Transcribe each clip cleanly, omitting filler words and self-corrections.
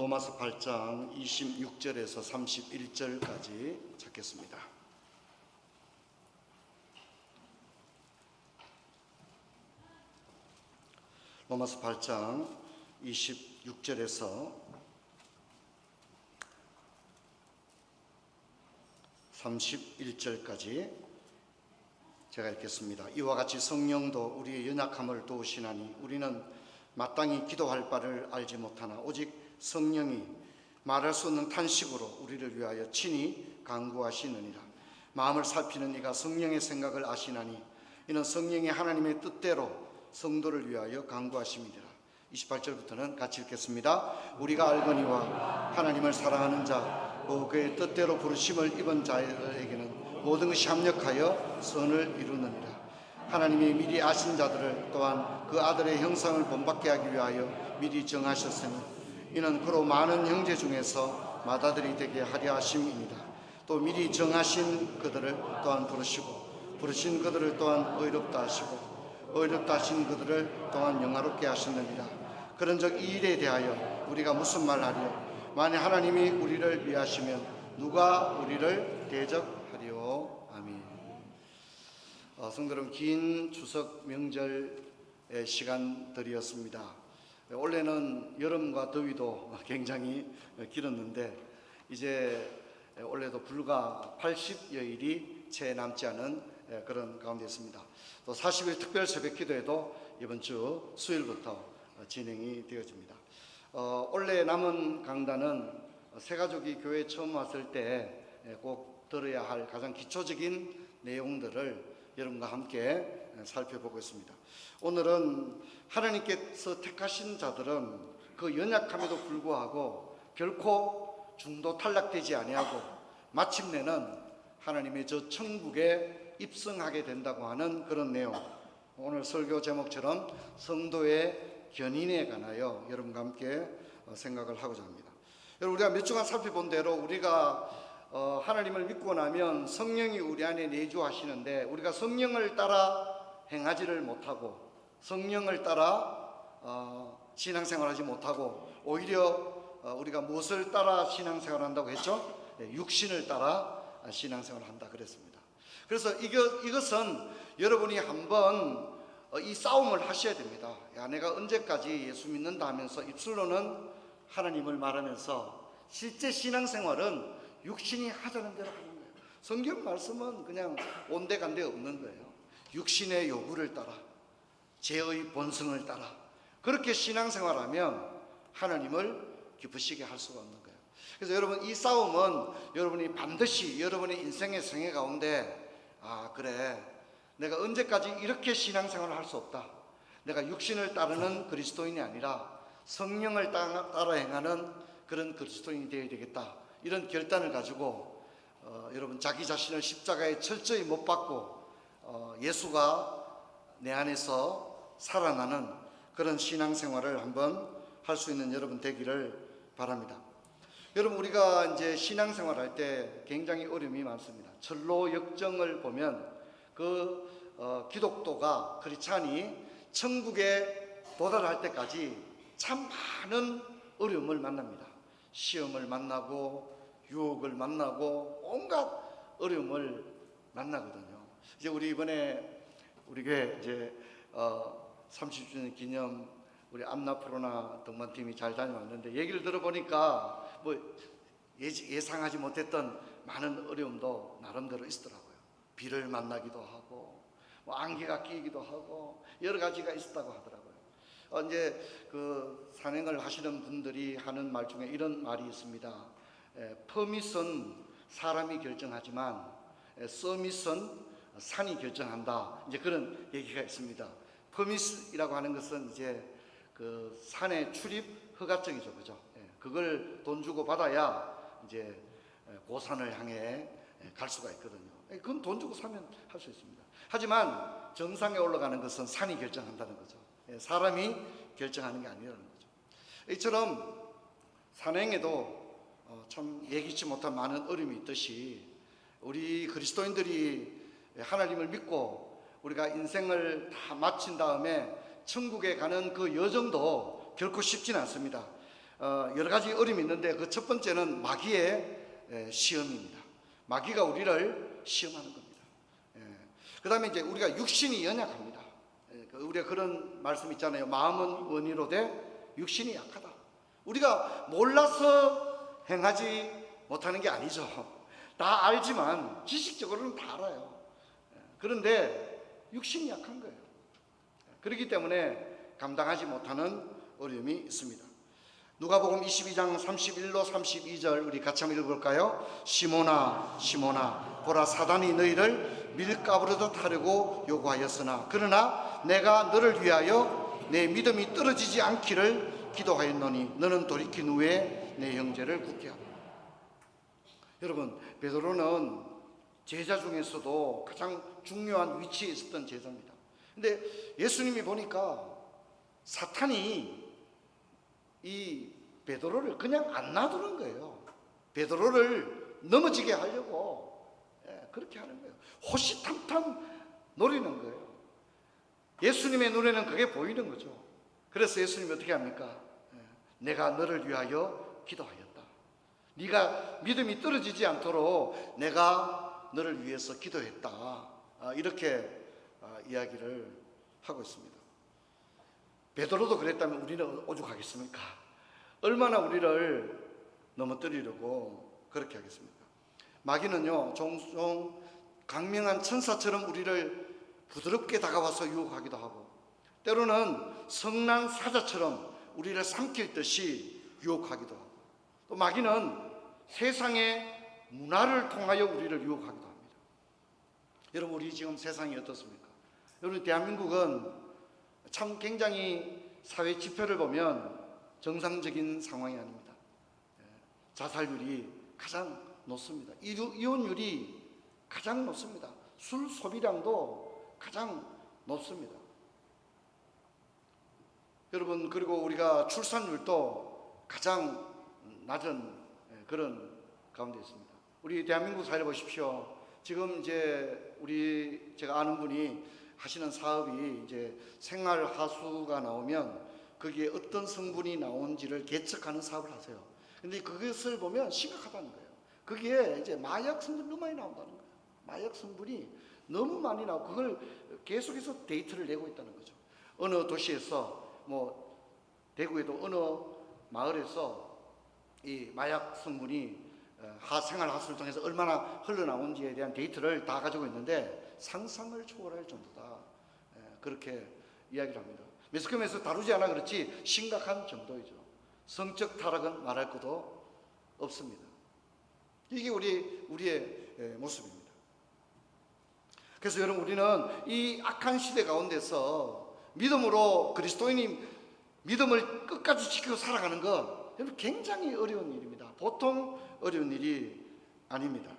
로마서 8장 26절에서 31절까지 찾겠습니다. 로마서 8장 26절에서 31절까지 제가 읽겠습니다. 이와 같이 성령도 우리의 연약함을 도우시나니 우리는 마땅히 기도할 바를 알지 못하나 오직 성령이 말할 수 없는 탄식으로 우리를 위하여 친히 간구하시느니라. 마음을 살피는 이가 성령의 생각을 아시나니 이는 성령이 하나님의 뜻대로 성도를 위하여 간구하심이니라. 28절부터는 같이 읽겠습니다. 우리가 알거니와 하나님을 사랑하는 자, 그의 뜻대로 부르심을 입은 자에게는 모든 것이 합력하여 선을 이루느니라. 하나님이 미리 아신 자들을 또한 그 아들의 형상을 본받게 하기 위하여 미리 정하셨으니 이는 그로 많은 형제 중에서 맏아들이 되게 하려 하심입니다. 또 미리 정하신 그들을 또한 부르시고 부르신 그들을 또한 의롭다 하시고 의롭다 하신 그들을 또한 영화롭게 하셨느니라. 그런즉 이 일에 대하여 우리가 무슨 말하리요? 만일 하나님이 우리를 위하시면 누가 우리를 대적하리요? 아멘. 성도 여러분, 긴 추석 명절의 시간들이었습니다. 원래는 여름과 더위도 굉장히 길었는데 이제 올해도 불과 80여일이 채 남지 않은 그런 가운데 있습니다. 또 40일 특별 새벽 기도회도 이번 주 수요일부터 진행이 되어집니다. 올해 남은 강단은 새가족이 교회에 처음 왔을 때 꼭 들어야 할 가장 기초적인 내용들을 여러분과 함께 살펴보고 있습니다. 오늘은 하나님께서 택하신 자들은 그 연약함에도 불구하고 결코 중도 탈락되지 아니하고 마침내는 하나님의 저 천국에 입성하게 된다고 하는 그런 내용, 오늘 설교 제목처럼 성도의 견인에 관하여 여러분과 함께 생각을 하고자 합니다. 여러분, 우리가 몇 주간 살펴본 대로 우리가 하나님을 믿고 나면 성령이 우리 안에 내주하시는데 우리가 성령을 따라 행하지를 못하고 성령을 따라 신앙생활하지 못하고 오히려 우리가 무엇을 따라 신앙생활을 한다고 했죠? 육신을 따라 신앙생활을 한다 그랬습니다. 그래서 이것은 여러분이 한번 이 싸움을 하셔야 됩니다. 야, 내가 언제까지 예수 믿는다 하면서 입술로는 하나님을 말하면서 실제 신앙생활은 육신이 하자는 대로 하는 거예요. 성경 말씀은 그냥 온데간데 없는 거예요. 육신의 요구를 따라, 죄의 본성을 따라 그렇게 신앙생활하면 하나님을 기쁘시게 할 수가 없는 거예요. 그래서 여러분, 이 싸움은 여러분이 반드시 여러분의 인생의 생애 가운데 그래, 내가 언제까지 이렇게 신앙생활을 할 수 없다. 내가 육신을 따르는 그리스도인이 아니라 성령을 따라 행하는 그런 그리스도인이 되어야 되겠다. 이런 결단을 가지고 여러분, 자기 자신을 십자가에 철저히 못 박고 예수가 내 안에서 살아나는 그런 신앙생활을 한번 할 수 있는 여러분 되기를 바랍니다. 여러분, 우리가 이제 신앙생활할 때 굉장히 어려움이 많습니다. 철로 역정을 보면 그 기독도가 크리스찬이 천국에 도달할 때까지 참 많은 어려움을 만납니다. 시험을 만나고 유혹을 만나고 온갖 어려움을 만나거든요. 이제 우리 이번에 우리 교회 이제 30주년 기념 우리 암나프로나 동반팀이 잘 다녀왔는데 얘기를 들어보니까 뭐 예상하지 못했던 많은 어려움도 나름대로 있더라고요. 비를 만나기도 하고 뭐 안개가 끼기도 하고 여러 가지가 있었다고 하더라고요. 이제 그 산행을 하시는 분들이 하는 말 중에 이런 말이 있습니다. 퍼밋은 사람이 결정하지만 서밋은 산이 결정한다. 이제 그런 얘기가 있습니다. 퍼밋이라고 하는 것은 이제 그 산의 출입 허가증이죠, 그죠? 그걸 돈 주고 받아야 이제 고산을 향해 갈 수가 있거든요. 그건 돈 주고 사면 할 수 있습니다. 하지만 정상에 올라가는 것은 산이 결정한다는 거죠. 사람이 결정하는 게 아니라는 거죠. 이처럼 산행에도 참 예기치 못한 많은 어려움이 있듯이 우리 그리스도인들이 하나님을 믿고 우리가 인생을 다 마친 다음에 천국에 가는 그 여정도 결코 쉽지는 않습니다. 여러 가지 어려움이 있는데 그 첫 번째는 마귀의 시험입니다. 마귀가 우리를 시험하는 겁니다. 그 다음에 이제 우리가 육신이 연약합니다. 우리가 그런 말씀 있잖아요. 마음은 원이로되 육신이 약하다. 우리가 몰라서 행하지 못하는 게 아니죠. 다 알지만 지식적으로는 다 알아요. 그런데 육신이 약한 거예요. 그렇기 때문에 감당하지 못하는 어려움이 있습니다. 누가복음 22장 31로 32절 우리 같이 한번 읽어볼까요? 시몬아 시몬아 보라 사단이 너희를 밀가부르듯 하려고 요구하였으나 그러나 내가 너를 위하여 내 믿음이 떨어지지 않기를 기도하였노니 너는 돌이킨 후에 내 형제를 굳게 하라. 여러분, 베드로는 제자 중에서도 가장 중요한 위치에 있었던 제자입니다. 근데 예수님이 보니까 사탄이 이 베드로를 그냥 안 놔두는 거예요. 베드로를 넘어지게 하려고 그렇게 하는 거예요. 호시탐탐 노리는 거예요. 예수님의 눈에는 그게 보이는 거죠. 그래서 예수님이 어떻게 합니까? 내가 너를 위하여 기도하였다. 네가 믿음이 떨어지지 않도록 내가 너를 위해서 기도했다. 이렇게 이야기를 하고 있습니다. 베드로도 그랬다면 우리는 오죽하겠습니까? 얼마나 우리를 넘어뜨리려고 그렇게 하겠습니까? 마귀는요, 종종 강명한 천사처럼 우리를 부드럽게 다가와서 유혹하기도 하고, 때로는 성난 사자처럼 우리를 삼킬 듯이 유혹하기도 하고, 또 마귀는 세상의 문화를 통하여 우리를 유혹하기도 합니다. 여러분, 우리 지금 세상이 어떻습니까? 여러분, 대한민국은 참 굉장히 사회 지표를 보면 정상적인 상황이 아닙니다. 자살률이 가장 높습니다. 이혼율이 가장 높습니다. 술 소비량도 가장 높습니다. 여러분, 그리고 우리가 출산율도 가장 낮은 그런 가운데 있습니다. 우리 대한민국 사회를 보십시오. 지금 이제 제가 아는 분이 하시는 사업이 이제 생활하수가 나오면 거기에 어떤 성분이 나온지를 계측하는 사업을 하세요. 근데 그것을 보면 심각하다는 거예요. 거기에 이제 마약 성분이 너무 많이 나온다는 거예요. 마약 성분이 너무 많이 나오고 그걸 계속해서 데이터를 내고 있다는 거죠. 어느 도시에서 대구에도 어느 마을에서 이 마약 성분이 생활하수를 통해서 얼마나 흘러나온지에 대한 데이터를 다 가지고 있는데 상상을 초월할 정도다. 그렇게 이야기를 합니다. 매스컴에서 다루지 않아 그렇지 심각한 정도이죠. 성적 타락은 말할 것도 없습니다. 이게 우리의 모습입니다. 그래서 여러분, 우리는 이 악한 시대 가운데서 믿음으로 그리스도인이 믿음을 끝까지 지키고 살아가는 것 여러분 굉장히 어려운 일입니다. 보통 어려운 일이 아닙니다.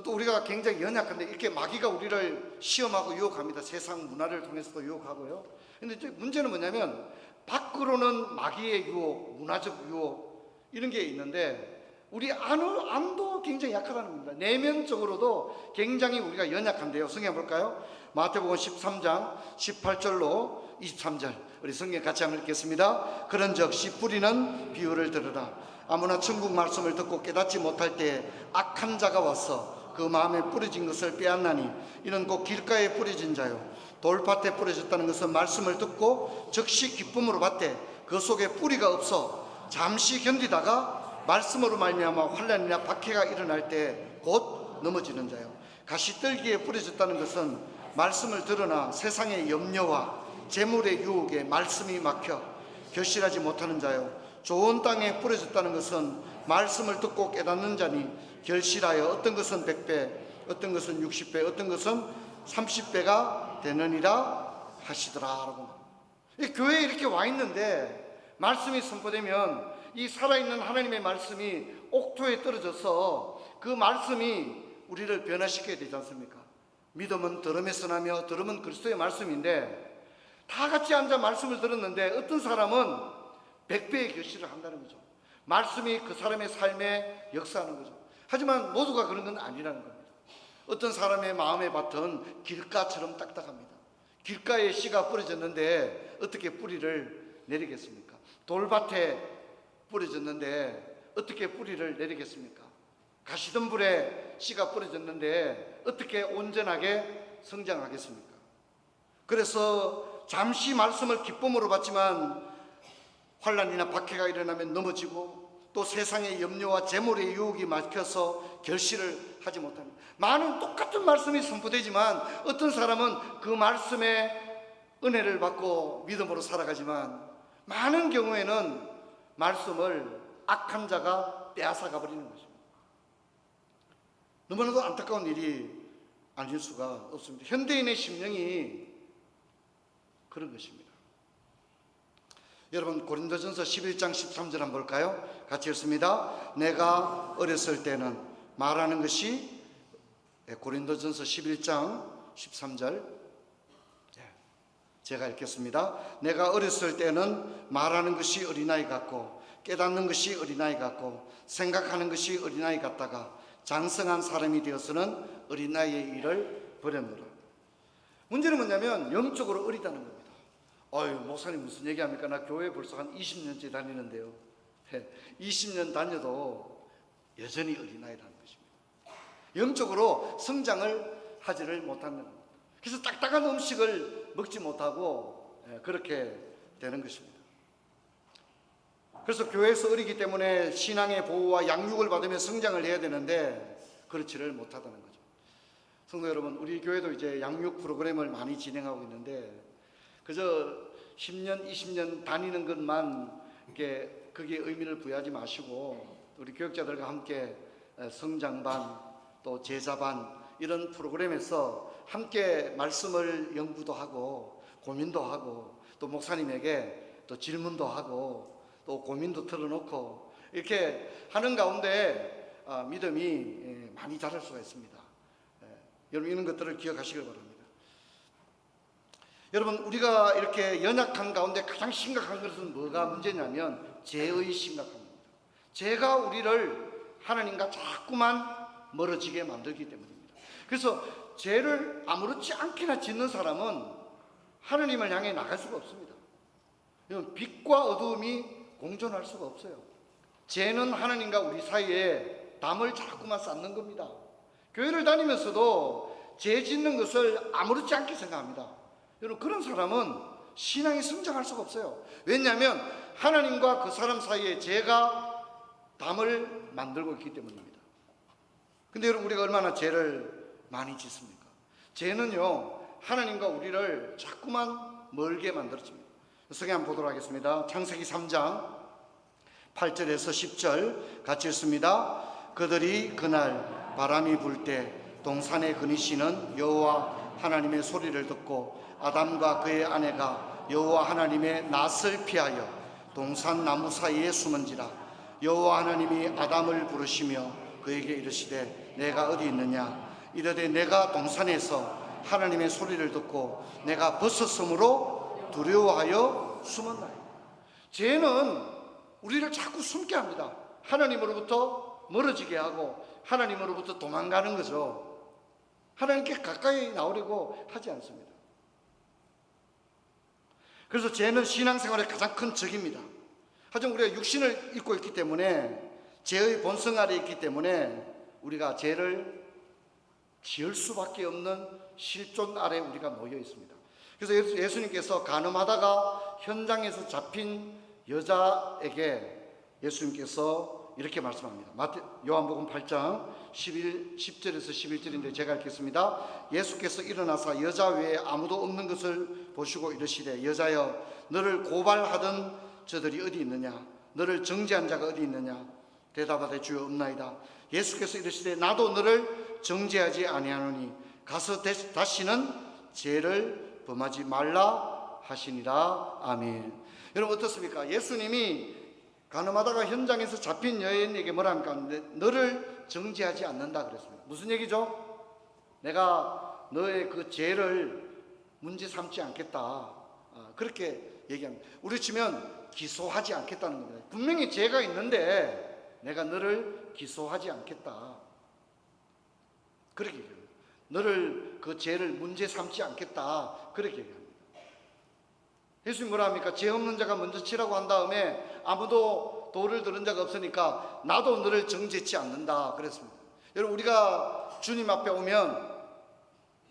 또 우리가 굉장히 연약한데 이렇게 마귀가 우리를 시험하고 유혹합니다. 세상 문화를 통해서도 유혹하고요. 근데 문제는 뭐냐면 밖으로는 마귀의 유혹, 문화적 유혹 이런 게 있는데 우리 안도 굉장히 약하다는 겁니다. 내면적으로도 굉장히 우리가 연약한데요. 성경 볼까요? 마태복음 13장 18절로 23절 우리 성경 같이 한번 읽겠습니다. 그런즉 씨 뿌리는 비유를 들으라. 아무나 천국 말씀을 듣고 깨닫지 못할 때에 악한 자가 와서 그 마음에 뿌려진 것을 빼앗나니 이는 곧 길가에 뿌려진 자요 돌밭에 뿌려졌다는 것은 말씀을 듣고 즉시 기쁨으로 받되 그 속에 뿌리가 없어 잠시 견디다가 말씀으로 말미암아 환난이나 박해가 일어날 때 곧 넘어지는 자요 가시떨기에 뿌려졌다는 것은 말씀을 들으나 세상의 염려와 재물의 유혹에 말씀이 막혀 결실하지 못하는 자요 좋은 땅에 뿌려졌다는 것은 말씀을 듣고 깨닫는 자니 결실하여 어떤 것은 100배 어떤 것은 60배 어떤 것은 30배가 되느니라 하시더라. 이 교회에 이렇게 와 있는데 말씀이 선포되면 이 살아있는 하나님의 말씀이 옥토에 떨어져서 그 말씀이 우리를 변화시켜야 되지 않습니까? 믿음은 들음에서 나며 들음은 그리스도의 말씀인데 다 같이 앉아 말씀을 들었는데 어떤 사람은 100배의 결실을 한다는 거죠. 말씀이 그 사람의 삶에 역사하는 거죠. 하지만 모두가 그런 건 아니라는 겁니다. 어떤 사람의 마음의 밭은 길가처럼 딱딱합니다. 길가에 씨가 뿌려졌는데 어떻게 뿌리를 내리겠습니까? 돌밭에 뿌려졌는데 어떻게 뿌리를 내리겠습니까? 가시던 불에 씨가 뿌려졌는데 어떻게 온전하게 성장하겠습니까? 그래서 잠시 말씀을 기쁨으로 받지만 환난이나 박해가 일어나면 넘어지고 또 세상의 염려와 재물의 유혹이 막혀서 결실을 하지 못합니다. 많은 똑같은 말씀이 선포되지만 어떤 사람은 그 말씀에 은혜를 받고 믿음으로 살아가지만 많은 경우에는 말씀을 악한 자가 빼앗아가 버리는 것입니다. 너무나도 안타까운 일이 아닐 수가 없습니다. 현대인의 심령이 그런 것입니다. 여러분 고린도전서 11장 13절 한번 볼까요? 같이 읽습니다. 내가 어렸을 때는 말하는 것이 고린도전서 11장 13절 제가 읽겠습니다. 내가 어렸을 때는 말하는 것이 어린아이 같고 깨닫는 것이 어린아이 같고 생각하는 것이 어린아이 같다가 장성한 사람이 되어서는 어린아이의 일을 버렸노라. 문제는 뭐냐면 영적으로 어리다는 겁니다. 어휴, 목사님 무슨 얘기합니까? 나 교회 벌써 한 20년째 다니는데요. 20년 다녀도 여전히 어린아이라는 것입니다. 영적으로 성장을 하지를 못하는 겁니다. 그래서 딱딱한 음식을 먹지 못하고 그렇게 되는 것입니다. 그래서 교회에서 어리기 때문에 신앙의 보호와 양육을 받으며 성장을 해야 되는데 그렇지를 못하다는 거죠. 성도 여러분, 우리 교회도 이제 양육 프로그램을 많이 진행하고 있는데 그저 10년, 20년 다니는 것만 그게 의미를 부여하지 마시고 우리 교육자들과 함께 성장반 또 제자반 이런 프로그램에서 함께 말씀을 연구도 하고 고민도 하고 또 목사님에게 또 질문도 하고 또 고민도 털어놓고 이렇게 하는 가운데 믿음이 많이 자랄 수가 있습니다. 여러분 이런 것들을 기억하시길 바랍니다. 여러분 우리가 이렇게 연약한 가운데 가장 심각한 것은 뭐가 문제냐면 죄의 심각함입니다. 죄가 우리를 하나님과 자꾸만 멀어지게 만들기 때문입니다. 그래서 죄를 아무렇지 않게나 짓는 사람은 하나님을 향해 나갈 수가 없습니다. 빛과 어두움이 공존할 수가 없어요. 죄는 하나님과 우리 사이에 담을 자꾸만 쌓는 겁니다. 교회를 다니면서도 죄 짓는 것을 아무렇지 않게 생각합니다. 여러분 그런 사람은 신앙이 성장할 수가 없어요. 왜냐하면 하나님과 그 사람 사이에 죄가 담을 만들고 있기 때문입니다. 근데 여러분 우리가 얼마나 죄를 많이 짓습니까? 죄는요 하나님과 우리를 자꾸만 멀게 만들어집니다. 성경 한번 보도록 하겠습니다. 창세기 3장 8절에서 10절 같이 읽습니다. 그들이 그날 바람이 불 때 동산에 거니시는 여호와 하나님의 소리를 듣고 아담과 그의 아내가 여호와 하나님의 낯을 피하여 동산 나무 사이에 숨은지라. 여호와 하나님이 아담을 부르시며 그에게 이르시되 내가 어디 있느냐. 이르되 내가 동산에서 하나님의 소리를 듣고 내가 벗었으므로 두려워하여 숨었나이다. 죄는 우리를 자꾸 숨게 합니다. 하나님으로부터 멀어지게 하고 하나님으로부터 도망가는 거죠. 하나님께 가까이 나오려고 하지 않습니다. 그래서 죄는 신앙생활의 가장 큰 적입니다. 하지만 우리가 육신을 입고 있기 때문에 죄의 본성 아래 있기 때문에 우리가 죄를 지을 수밖에 없는 실존 아래 우리가 놓여 있습니다. 그래서 예수님께서 간음하다가 현장에서 잡힌 여자에게 예수님께서 이렇게 말씀합니다. 요한복음 8장 10절에서 11절인데 제가 읽겠습니다. 예수께서 일어나사 여자 외에 아무도 없는 것을 보시고 이르시되 여자여 너를 고발하던 저들이 어디 있느냐. 너를 정죄한 자가 어디 있느냐. 대답하되 주여 없나이다. 예수께서 이르시되 나도 너를 정죄하지 아니하노니 가서 다시는 죄를 범하지 말라 하시니라. 아멘. 여러분 어떻습니까? 예수님이 간음하다가 현장에서 잡힌 여인에게 뭐라 합니까? 너를 정죄하지 않는다 그랬습니다. 무슨 얘기죠? 내가 너의 그 죄를 문제 삼지 않겠다. 그렇게 얘기합니다. 우리 치면 기소하지 않겠다는 겁니다. 분명히 죄가 있는데 내가 너를 기소하지 않겠다. 그렇게 얘기합니다. 너를 그 죄를 문제 삼지 않겠다. 그렇게 얘기합니다. 예수님 뭐라 합니까? 죄 없는 자가 먼저 치라고 한 다음에 아무도 도를 들은 자가 없으니까 나도 너를 정죄치 않는다 그랬습니다. 여러분, 우리가 주님 앞에 오면,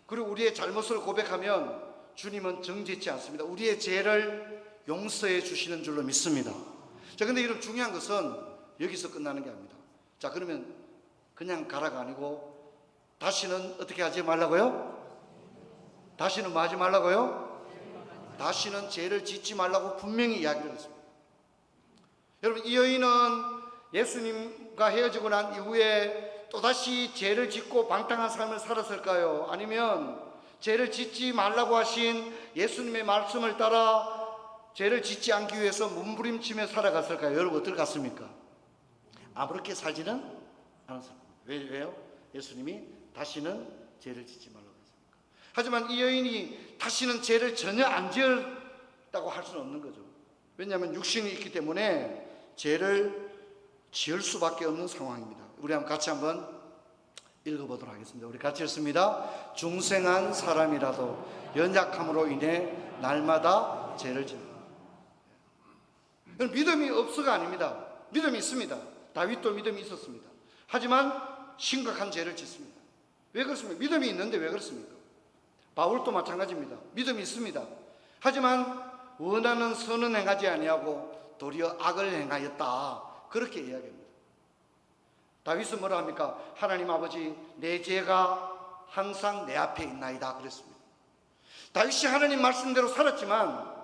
그리고 우리의 잘못을 고백하면 주님은 정죄치 않습니다. 우리의 죄를 용서해 주시는 줄로 믿습니다. 자, 근데 여러분, 중요한 것은 여기서 끝나는 게 아닙니다. 자, 그러면 그냥 가라가 아니고 다시는 어떻게 하지 말라고요? 다시는 뭐 하지 말라고요? 다시는 죄를 짓지 말라고 분명히 이야기를 했습니다. 여러분, 이 여인은 예수님과 헤어지고 난 이후에 또다시 죄를 짓고 방탕한 삶을 살았을까요? 아니면 죄를 짓지 말라고 하신 예수님의 말씀을 따라 죄를 짓지 않기 위해서 몸부림치며 살아갔을까요? 여러분, 어떨 것 같습니까? 아무렇게 살지는 않았습니다. 왜요? 예수님이 다시는 죄를 짓지 말라고 했습니까? 하지만 이 여인이 다시는 죄를 전혀 안 지었다고 할 수는 없는 거죠. 왜냐하면 육신이 있기 때문에 죄를 지을 수밖에 없는 상황입니다. 우리 같이 한번 읽어보도록 하겠습니다. 우리 같이 읽습니다. 중생한 사람이라도 연약함으로 인해 날마다 죄를 짓는다. 믿음이 없어가 아닙니다. 믿음이 있습니다. 다윗도 믿음이 있었습니다. 하지만 심각한 죄를 짓습니다. 왜 그렇습니까? 믿음이 있는데 왜 그렇습니까? 바울도 마찬가지입니다. 믿음이 있습니다. 하지만 원하는 선은 행하지 아니하고 도리어 악을 행하였다. 그렇게 이야기합니다. 다윗은 뭐라 합니까? 하나님 아버지, 내 죄가 항상 내 앞에 있나이다 그랬습니다. 다윗이 하나님 말씀대로 살았지만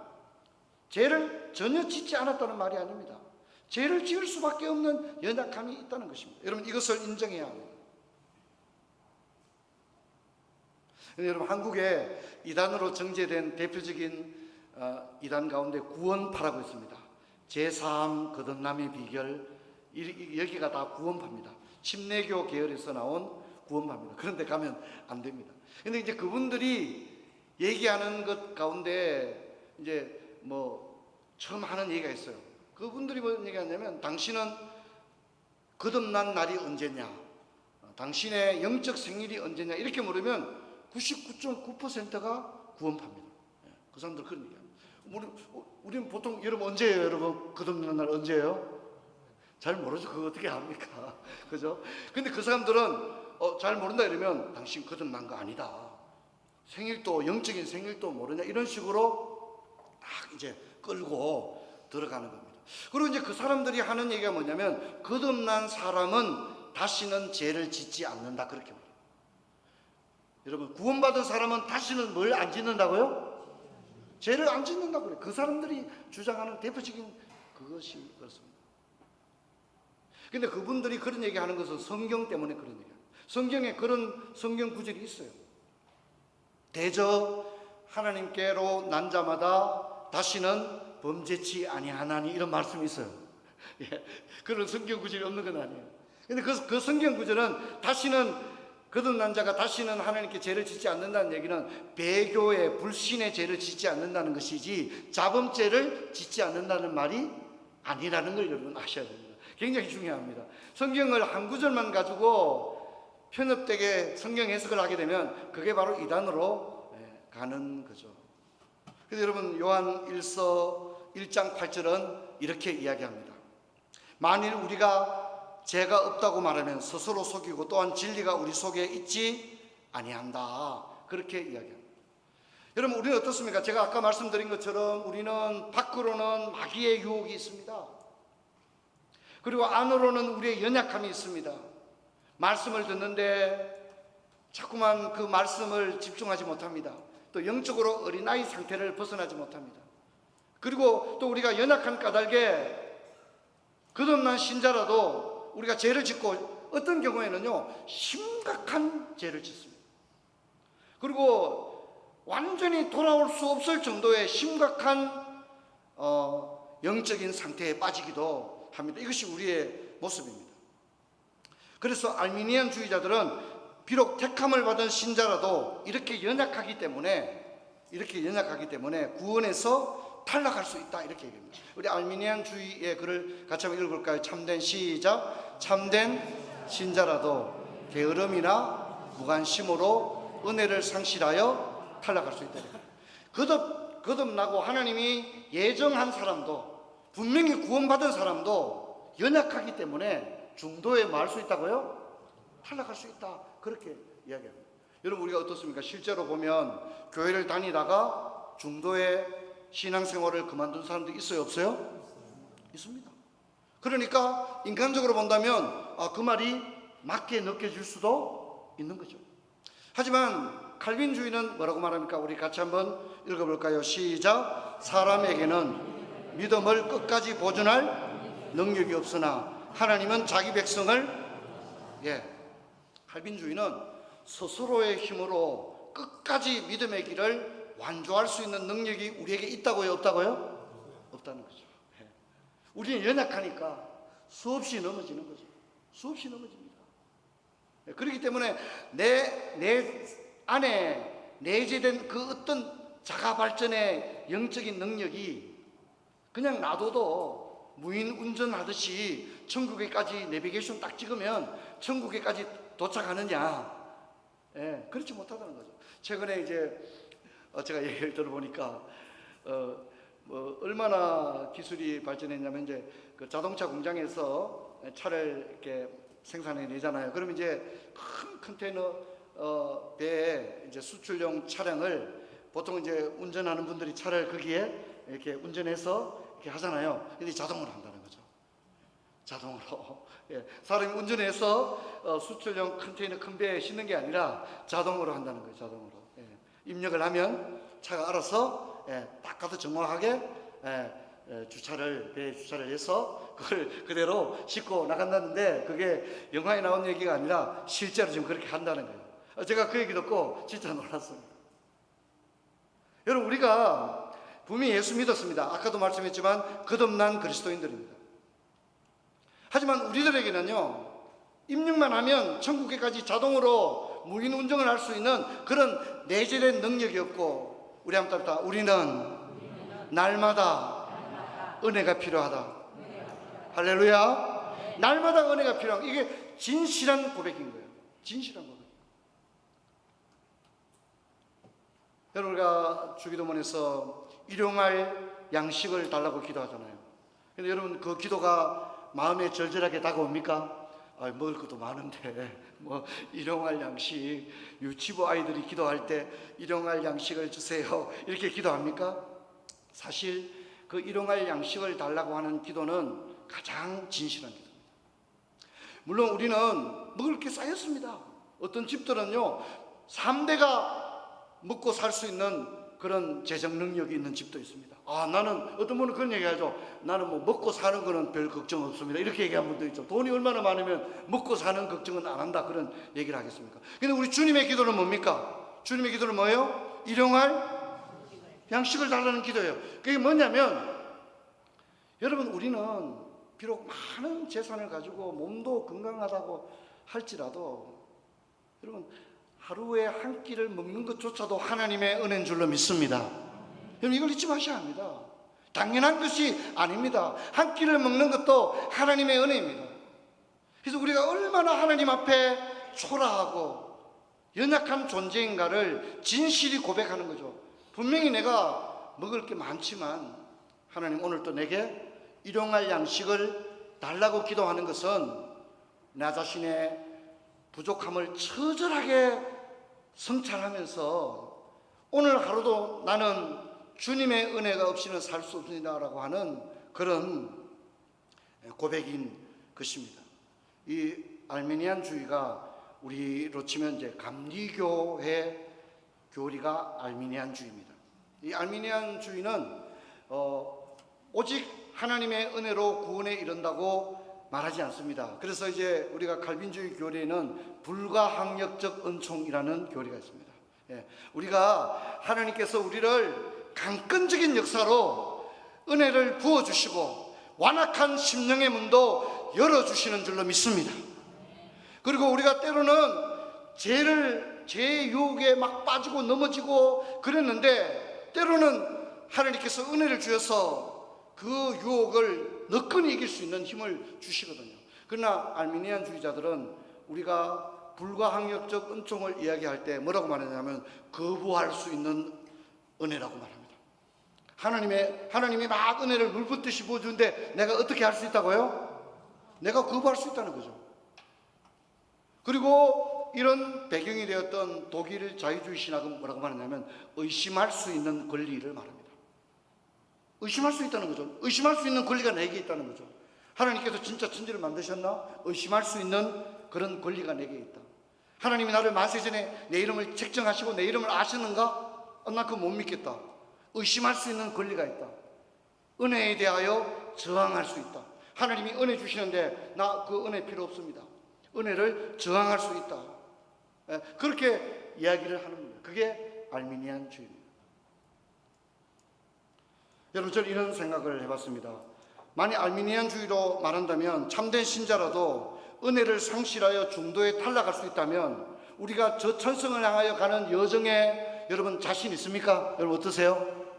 죄를 전혀 짓지 않았다는 말이 아닙니다. 죄를 지을 수밖에 없는 연약함이 있다는 것입니다. 여러분, 이것을 인정해야 합니다. 여러분, 한국에 이단으로 정제된 대표적인 이단 가운데 구원파라고 있습니다. 제3 거듭남의 비결, 여기가 다 구원파입니다. 침례교 계열에서 나온 구원파입니다. 그런데 가면 안 됩니다. 근데 이제 그분들이 얘기하는 것 가운데 이제 처음 하는 얘기가 있어요. 그분들이 무슨 얘기하냐면, 당신은 거듭난 날이 언제냐, 당신의 영적 생일이 언제냐, 이렇게 물으면 99.9%가 구원파입니다. 그 사람들 그런 얘기합니다. 우리는 보통, 여러분 언제예요? 여러분 거듭난 날 언제예요? 잘 모르죠. 그거 어떻게 합니까? 그죠? 근데 그 사람들은 잘 모른다 이러면 당신 거듭난 거 아니다. 생일도, 영적인 생일도 모르냐, 이런 식으로 딱 이제 끌고 들어가는 겁니다. 그리고 이제 그 사람들이 하는 얘기가 뭐냐면, 거듭난 사람은 다시는 죄를 짓지 않는다, 그렇게 말해요. 여러분, 구원받은 사람은 다시는 뭘 안 짓는다고요? 죄를 안 짓는다고 그래요. 그 사람들이 주장하는 대표적인 그것이 그렇습니다. 근데 그분들이 그런 얘기하는 것은 성경 때문에 그런 얘기합니다. 성경에 그런 성경 구절이 있어요. 대저 하나님께로 난 자마다 다시는 범죄치 아니하나니, 이런 말씀이 있어요. 예, 그런 성경 구절이 없는 건 아니에요. 근데 그 성경 구절은 다시는, 거듭난 자가 다시는 하나님께 죄를 짓지 않는다는 얘기는 배교의 불신의 죄를 짓지 않는다는 것이지 자범죄를 짓지 않는다는 말이 아니라는 걸 여러분 아셔야 됩니다. 굉장히 중요합니다. 성경을 한 구절만 가지고 편협되게 성경 해석을 하게 되면 그게 바로 이단으로 가는 거죠. 그래서 여러분, 요한 1서 1장 8절은 이렇게 이야기합니다. 만일 우리가 죄가 없다고 말하면 스스로 속이고 또한 진리가 우리 속에 있지 아니한다, 그렇게 이야기합니다. 여러분, 우리는 어떻습니까? 제가 아까 말씀드린 것처럼 우리는 밖으로는 마귀의 유혹이 있습니다. 그리고 안으로는 우리의 연약함이 있습니다. 말씀을 듣는데 자꾸만 그 말씀을 집중하지 못합니다. 또 영적으로 어린아이 상태를 벗어나지 못합니다. 그리고 또 우리가 연약한 까닭에 거듭난 신자라도 우리가 죄를 짓고, 어떤 경우에는요 심각한 죄를 짓습니다. 그리고 완전히 돌아올 수 없을 정도의 심각한 영적인 상태에 빠지기도 합니다. 이것이 우리의 모습입니다. 그래서 알미니안주의자들은 비록 택함을 받은 신자라도 이렇게 연약하기 때문에 구원에서 탈락할 수 있다, 이렇게 얘기합니다. 우리 알미니안주의의 글을 같이 한번 읽어볼까요? 참된, 시작. 참된 신자라도 게으름이나 무관심으로 은혜를 상실하여 탈락할 수 있다. 거듭나고 하나님이 예정한 사람도, 분명히 구원받은 사람도 연약하기 때문에 중도에 뭐 할 수 있다고요? 탈락할 수 있다. 그렇게 이야기합니다. 여러분, 우리가 어떻습니까? 실제로 보면 교회를 다니다가 중도에 신앙생활을 그만둔 사람도 있어요, 없어요? 있습니다. 그러니까 인간적으로 본다면 그 말이 맞게 느껴질 수도 있는 거죠. 하지만 칼빈주의는 뭐라고 말합니까? 우리 같이 한번 읽어볼까요? 시작. 사람에게는 믿음을 끝까지 보존할 능력이 없으나 하나님은 자기 백성을 칼빈주의는 스스로의 힘으로 끝까지 믿음의 길을 완주할 수 있는 능력이 우리에게 있다고요, 없다고요? 없다는 거죠. 우리는 연약하니까 수없이 넘어지는 거죠. 수없이 넘어집니다. 그렇기 때문에 내 안에 내재된 그 어떤 자가 발전의 영적인 능력이 그냥 놔둬도 무인 운전하듯이 천국에까지 내비게이션 딱 찍으면 천국에까지 도착하느냐? 그렇지 못하다는 거죠. 최근에 이제 제가 얘기를 들어보니까 얼마나 기술이 발전했냐면 이제 그 자동차 공장에서 차를 이렇게 생산해 내잖아요. 그러면 이제 큰 컨테이너 배에 이제 수출용 차량을 보통 이제 운전하는 분들이 차를 거기에 이렇게 운전해서 이렇게 하잖아요. 근데 자동으로 한다는 거죠. 자동으로. 사람이 운전해서 수출용 컨테이너 큰 배에 싣는 게 아니라 자동으로 한다는 거예요. 자동으로. 입력을 하면 차가 알아서 딱 가서 정확하게 배에 주차를 해서 그걸 그대로 싣고 나간다는데, 그게 영화에 나온 얘기가 아니라 실제로 지금 그렇게 한다는 거예요. 제가 그 얘기 듣고 진짜 놀랐습니다. 여러분, 우리가 분명히 예수 믿었습니다. 아까도 말씀했지만 거듭난 그리스도인들입니다. 하지만 우리들에게는요, 입력만 하면 천국에까지 자동으로 무인 운전을 할 수 있는 그런 내재된 능력이 없고, 우리 한번 따라 우리는 날마다 은혜가 필요하다. 할렐루야. 날마다 은혜가 필요한, 이게 진실한 고백인 거예요. 진실한 고백. 여러분, 우리가 주기도문에서 일용할 양식을 달라고 기도하잖아요. 근데 여러분, 그 기도가 마음에 절절하게 다가옵니까? 먹을 것도 많은데 뭐 일용할 양식, 유치부 아이들이 기도할 때 일용할 양식을 주세요 이렇게 기도합니까? 사실 그 일용할 양식을 달라고 하는 기도는 가장 진실한 기도입니다. 물론 우리는 먹을 게 쌓였습니다. 어떤 집들은요 3대가 먹고 살 수 있는 그런 재정 능력이 있는 집도 있습니다. 나는, 어떤 분은 그런 얘기 하죠. 나는 뭐 먹고 사는 거는 별 걱정 없습니다. 이렇게 얘기한 분도 있죠. 돈이 얼마나 많으면 먹고 사는 걱정은 안 한다, 그런 얘기를 하겠습니까? 근데 우리 주님의 기도는 뭡니까? 주님의 기도는 뭐예요? 일용할 양식을 달라는 기도예요. 그게 뭐냐면, 여러분, 우리는 비록 많은 재산을 가지고 몸도 건강하다고 할지라도 여러분, 하루에 한 끼를 먹는 것조차도 하나님의 은혜인 줄로 믿습니다. 여러분, 이걸 잊지 마셔야 합니다. 당연한 것이 아닙니다. 한 끼를 먹는 것도 하나님의 은혜입니다. 그래서 우리가 얼마나 하나님 앞에 초라하고 연약한 존재인가를 진실이 고백하는 거죠. 분명히 내가 먹을 게 많지만 하나님, 오늘 또 내게 일용할 양식을 달라고 기도하는 것은 나 자신의 부족함을 처절하게 성찰하면서 오늘 하루도 나는 주님의 은혜가 없이는 살 수 없습니다라고 하는 그런 고백인 것입니다. 이 알미니안주의가 우리로 치면 이제 감리교의 교리가 알미니안주의입니다. 이 알미니안주의는 오직 하나님의 은혜로 구원에 이른다고 말하지 않습니다. 그래서 이제 우리가 칼빈주의 교리에는 불가항력적 은총이라는 교리가 있습니다. 우리가 하나님께서 우리를 강권적인 역사로 은혜를 부어주시고 완악한 심령의 문도 열어주시는 줄로 믿습니다. 그리고 우리가 때로는 죄의 유혹에 막 빠지고 넘어지고 그랬는데, 때로는 하나님께서 은혜를 주셔서 그 유혹을 너끈히 이길 수 있는 힘을 주시거든요. 그러나 알미니안주의자들은 우리가 불가항력적 은총을 이야기할 때 뭐라고 말하냐면 거부할 수 있는 은혜라고 말합니다. 하나님이 막 은혜를 물붓듯이 부어주는데 내가 어떻게 할 수 있다고요? 내가 거부할 수 있다는 거죠. 그리고 이런 배경이 되었던 독일 자유주의 신학은 뭐라고 말하냐면 의심할 수 있는 권리를 말합니다. 의심할 수 있다는 거죠. 의심할 수 있는 권리가 내게 있다는 거죠. 하나님께서 진짜 천지를 만드셨나? 의심할 수 있는 그런 권리가 내게 있다. 하나님이 나를 만세전에 내 이름을 책정하시고 내 이름을 아시는가? 난 그거 못 믿겠다. 의심할 수 있는 권리가 있다. 은혜에 대하여 저항할 수 있다. 하나님이 은혜 주시는데 나 그 은혜 필요 없습니다. 은혜를 저항할 수 있다. 그렇게 이야기를 하는 겁니다. 그게 알미니안주의입니다. 여러분, 저는 이런 생각을 해봤습니다. 만약 알미니안주의로 말한다면 참된 신자라도 은혜를 상실하여 중도에 탈락할 수 있다면 우리가 저 천성을 향하여 가는 여정에 여러분 자신 있습니까? 여러분 어떠세요?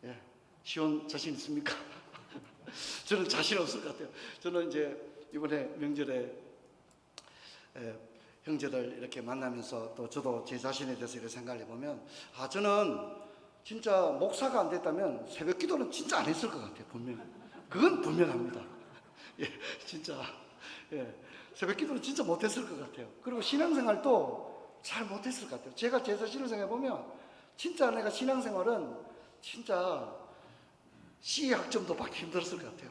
예, 시온 자신 있습니까? 저는 자신 없을 것 같아요. 저는 이제 이번에 명절에 형제들 이렇게 만나면서 또 저도 제 자신에 대해서 이렇게 생각을 해보면 저는 진짜 목사가 안 됐다면 새벽 기도는 진짜 안 했을 것 같아요. 분명히. 그건 분명합니다. 예, 진짜. 예, 새벽 기도는 진짜 못했을 것 같아요. 그리고 신앙생활도 잘 못했을 것 같아요. 제가 제 자신을 생각해보면 진짜 내가 신앙생활은 진짜 C 학점도 받기 힘들었을 것 같아요.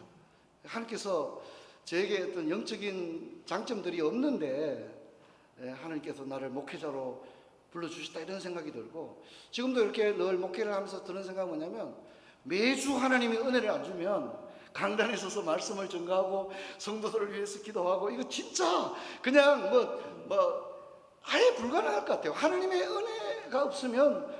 하나님께서 저에게 어떤 영적인 장점들이 없는데 하나님께서 나를 목회자로 불러주셨다 이런 생각이 들고, 지금도 이렇게 늘 목회를 하면서 드는 생각은 뭐냐면 매주 하나님이 은혜를 안 주면 강단에 서서 말씀을 전가하고 성도들을 위해서 기도하고 이거 진짜 그냥 아예 불가능할 것 같아요. 하나님의 은혜가 없으면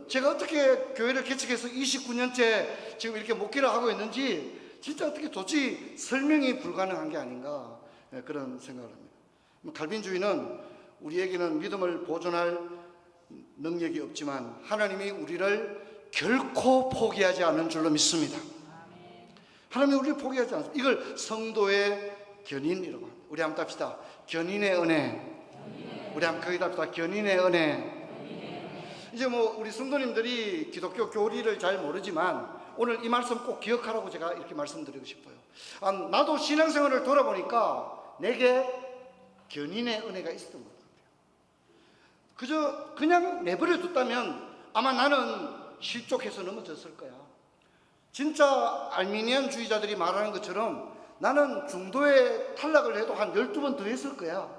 제가 어떻게 교회를 개척해서 29년째 지금 이렇게 목회를 하고 있는지 진짜 어떻게 도저히 설명이 불가능한 게 아닌가 그런 생각을 합니다. 칼빈주의는 우리에게는 믿음을 보존할 능력이 없지만 하나님이 우리를 결코 포기하지 않는 줄로 믿습니다. 하나님이 우리를 포기하지 않습니다. 이걸 성도의 견인이라고 합니다. 우리 한번 답시다. 견인의 은혜. 우리 한번 거기다 합시다. 견인의 은혜. 이제 우리 성도님들이 기독교 교리를 잘 모르지만 오늘 이 말씀 꼭 기억하라고 제가 이렇게 말씀드리고 싶어요. 나도 신앙생활을 돌아보니까 내게 견인의 은혜가 있었던 것 같아요. 그저 그냥 내버려 뒀다면 아마 나는 실족해서 넘어졌을 거야. 진짜 알미니안주의자들이 말하는 것처럼 나는 중도에 탈락을 해도 한 12번 더 했을 거야.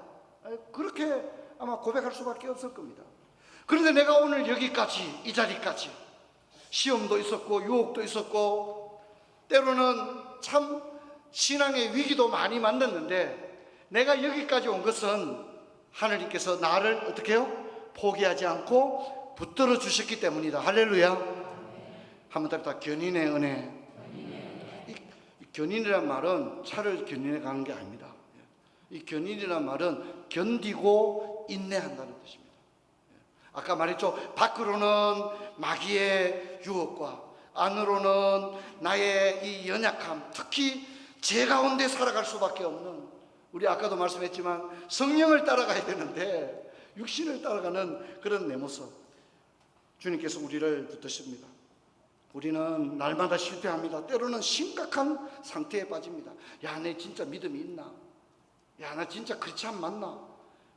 그렇게 아마 고백할 수밖에 없을 겁니다. 그런데 내가 오늘 여기까지, 이 자리까지 시험도 있었고 유혹도 있었고 때로는 참 신앙의 위기도 많이 만났는데 내가 여기까지 온 것은 하나님께서 나를 어떻게 해요? 포기하지 않고 붙들어 주셨기 때문이다. 할렐루야. 한번 답다. 견인의 은혜. 이 견인이란 말은 차를 견인해 가는 게 아닙니다. 이 견인이란 말은 견디고 인내한다는 뜻입니다. 아까 말했죠. 밖으로는 마귀의 유혹과 안으로는 나의 이 연약함, 특히 제 가운데 살아갈 수밖에 없는, 우리 아까도 말씀했지만 성령을 따라가야 되는데 육신을 따라가는 그런 내 모습, 주님께서 우리를 붙드십니다. 우리는 날마다 실패합니다. 때로는 심각한 상태에 빠집니다. 야, 내 진짜 믿음이 있나? 야, 나 진짜 크리스찬 맞나?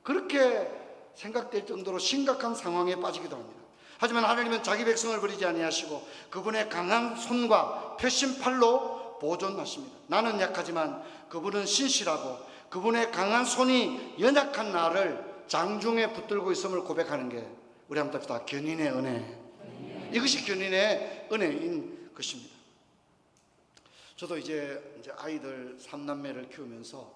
그렇게 생각될 정도로 심각한 상황에 빠지기도 합니다. 하지만 하나님은 자기 백성을 버리지 아니하시고 그분의 강한 손과 펴신 팔로 보존하십니다. 나는 약하지만 그분은 신실하고 그분의 강한 손이 연약한 나를 장중에 붙들고 있음을 고백하는 게 우리 한번 답시다. 견인의 은혜. 이것이 견인의 은혜인 것입니다. 저도 이제 아이들 3남매를 키우면서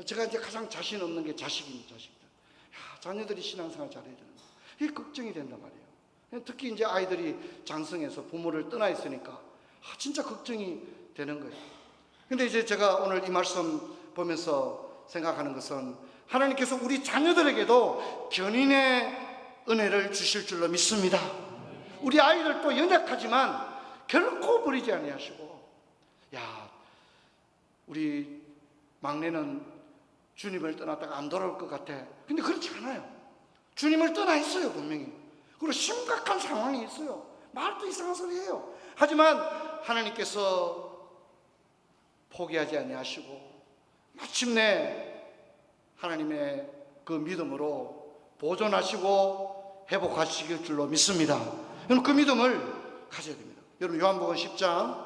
제가 이제 가장 자신 없는 게 자식입니다. 자식들. 야, 자녀들이 신앙생활 잘해야 되는데 이게 걱정이 된단 말이에요. 특히 이제 아이들이 장성해서 부모를 떠나 있으니까 진짜 걱정이 되는 거예요. 근데 이제 제가 오늘 이 말씀 보면서 생각하는 것은 하나님께서 우리 자녀들에게도 견인의 은혜를 주실 줄로 믿습니다. 우리 아이들도 연약하지만 결코 버리지 아니하시고, 야, 우리 막내는 주님을 떠났다가 안 돌아올 것 같아. 근데 그렇지 않아요. 주님을 떠나 있어요, 분명히. 그리고 심각한 상황이 있어요. 말도 이상한 소리 해요. 하지만 하나님께서 포기하지 아니하시고 마침내 하나님의 그 믿음으로 보존하시고 회복하시길 줄로 믿습니다. 여러분, 그 믿음을 가져야 됩니다. 여러분, 요한복음 10장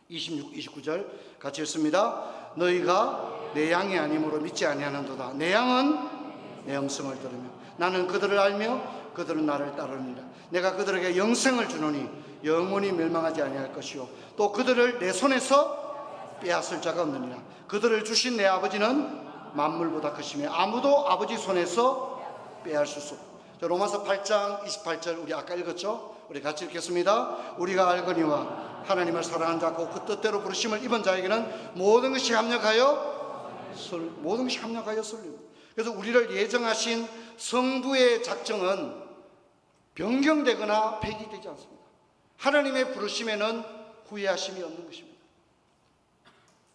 26, 29절 같이 읽습니다. 너희가 내 양이 아니므로 믿지 아니하는도다. 내 양은 내 음성을 들으며 나는 그들을 알며 그들은 나를 따르느니라. 내가 그들에게 영생을 주노니 영원히 멸망하지 아니할 것이요 또 그들을 내 손에서 빼앗을 자가 없느니라. 그들을 주신 내 아버지는 만물보다 크시며 아무도 아버지 손에서 빼앗을 수 없다. 로마서 8장 28절 우리 아까 읽었죠? 우리 같이 읽겠습니다. 우리가 알거니와 하나님을 사랑한 자고 그 뜻대로 부르심을 입은 자에게는 모든 것이 합력하여 설립니다. 그래서 우리를 예정하신 성부의 작정은 변경되거나 폐기되지 않습니다. 하나님의 부르심에는 후회하심이 없는 것입니다.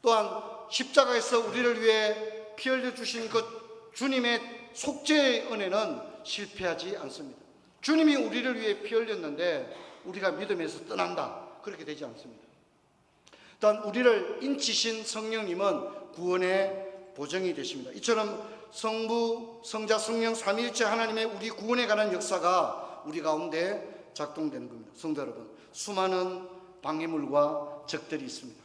또한 십자가에서 우리를 위해 피 흘려 주신 그 주님의 속죄의 은혜는 실패하지 않습니다. 주님이 우리를 위해 피 흘렸는데 우리가 믿음에서 떠난다, 그렇게 되지 않습니다. 또한 우리를 인치신 성령님은 구원의 보증이 되십니다. 이처럼 성부, 성자, 성령 삼위일체 하나님의 우리 구원에 관한 역사가 우리 가운데 작동되는 겁니다. 성도 여러분, 수많은 방해물과 적들이 있습니다.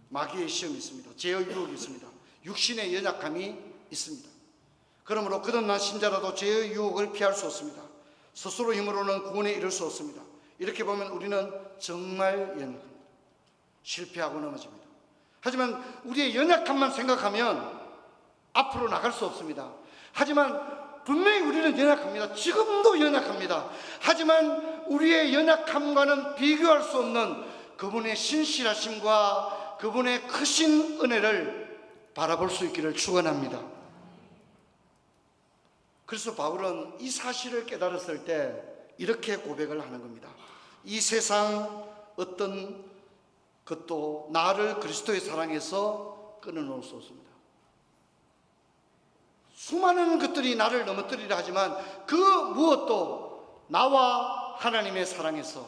마귀의 시험이 있습니다. 죄의 유혹이 있습니다. 육신의 연약함이 있습니다. 그러므로 거듭난 신자라도 죄의 유혹을 피할 수 없습니다. 스스로 힘으로는 구원에 이를 수 없습니다. 이렇게 보면 우리는 정말 연약합니다. 실패하고 넘어집니다. 하지만 우리의 연약함만 생각하면 앞으로 나갈 수 없습니다. 하지만 분명히 우리는 연약합니다. 지금도 연약합니다. 하지만 우리의 연약함과는 비교할 수 없는 그분의 신실하심과 그분의 크신 은혜를 바라볼 수 있기를 축원합니다. 그래서 바울은 이 사실을 깨달았을 때 이렇게 고백을 하는 겁니다. 이 세상 어떤 것도 나를 그리스도의 사랑에서 끊어놓을 수 없습니다. 수많은 것들이 나를 넘어뜨리려 하지만 그 무엇도 나와 하나님의 사랑에서,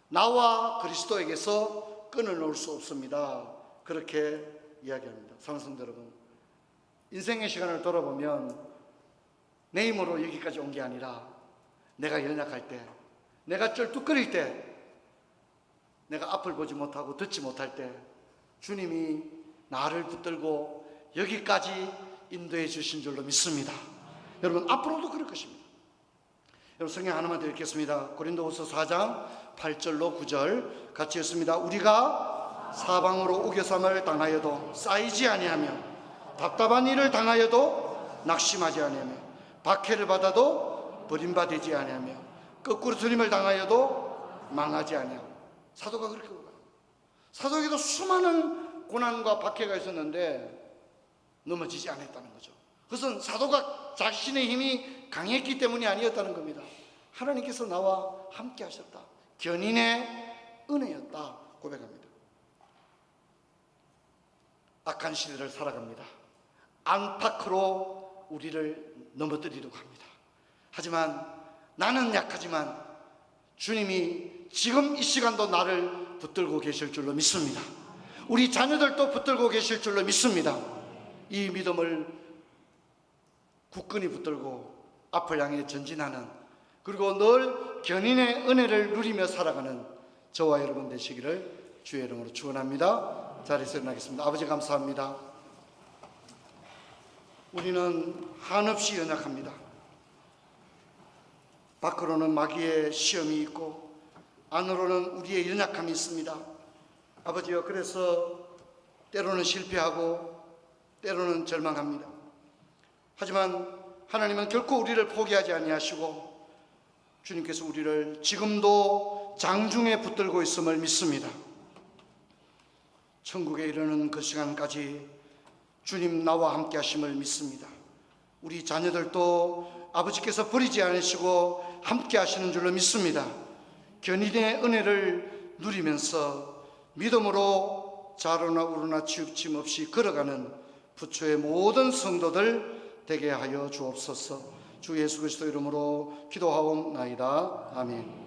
나와 그리스도에게서 끊어놓을 수 없습니다. 그렇게 이야기합니다. 사랑하는 성도 여러분, 인생의 시간을 돌아보면 내 힘으로 여기까지 온 게 아니라 내가 연약할 때, 내가 쩔뚝거릴 때, 내가 앞을 보지 못하고 듣지 못할 때 주님이 나를 붙들고 여기까지 인도해 주신 줄로 믿습니다. 여러분, 앞으로도 그럴 것입니다. 여러분, 성경 하나만 더 읽겠습니다. 고린도후서 4장 8절로 9절 같이 읽습니다. 우리가 사방으로 우겨쌈을 당하여도 쌓이지 아니하며 답답한 일을 당하여도 낙심하지 아니하며 박해를 받아도 버림받지 아니하며 거꾸로 들림을 당하여도 망하지 아니하며. 사도가 그렇게 보여요. 사도에게도 수많은 고난과 박해가 있었는데 넘어지지 않았다는 거죠. 그것은 사도가 자신의 힘이 강했기 때문이 아니었다는 겁니다. 하나님께서 나와 함께 하셨다, 견인의 은혜였다 고백합니다. 악한 시대를 살아갑니다. 안팎으로 우리를 넘어뜨리려고 합니다. 하지만 나는 약하지만 주님이 지금 이 시간도 나를 붙들고 계실 줄로 믿습니다. 우리 자녀들도 붙들고 계실 줄로 믿습니다. 이 믿음을 굳건히 붙들고 앞을 향해 전진하는, 그리고 늘 견인의 은혜를 누리며 살아가는 저와 여러분 되시기를 주의 이름으로 축원합니다. 자리에서 일어나겠습니다. 아버지, 감사합니다. 우리는 한없이 연약합니다. 밖으로는 마귀의 시험이 있고 안으로는 우리의 연약함이 있습니다. 아버지여, 그래서 때로는 실패하고 때로는 절망합니다. 하지만 하나님은 결코 우리를 포기하지 아니하시고 주님께서 우리를 지금도 장중에 붙들고 있음을 믿습니다. 천국에 이르는 그 시간까지 주님 나와 함께 하심을 믿습니다. 우리 자녀들도 아버지께서 버리지 않으시고 함께 하시는 줄로 믿습니다. 견인의 은혜를 누리면서 믿음으로 좌로나 우로나 치우침 없이 걸어가는 부초의 모든 성도들 되게 하여 주옵소서. 주 예수 그리스도 이름으로 기도하옵나이다. 아멘.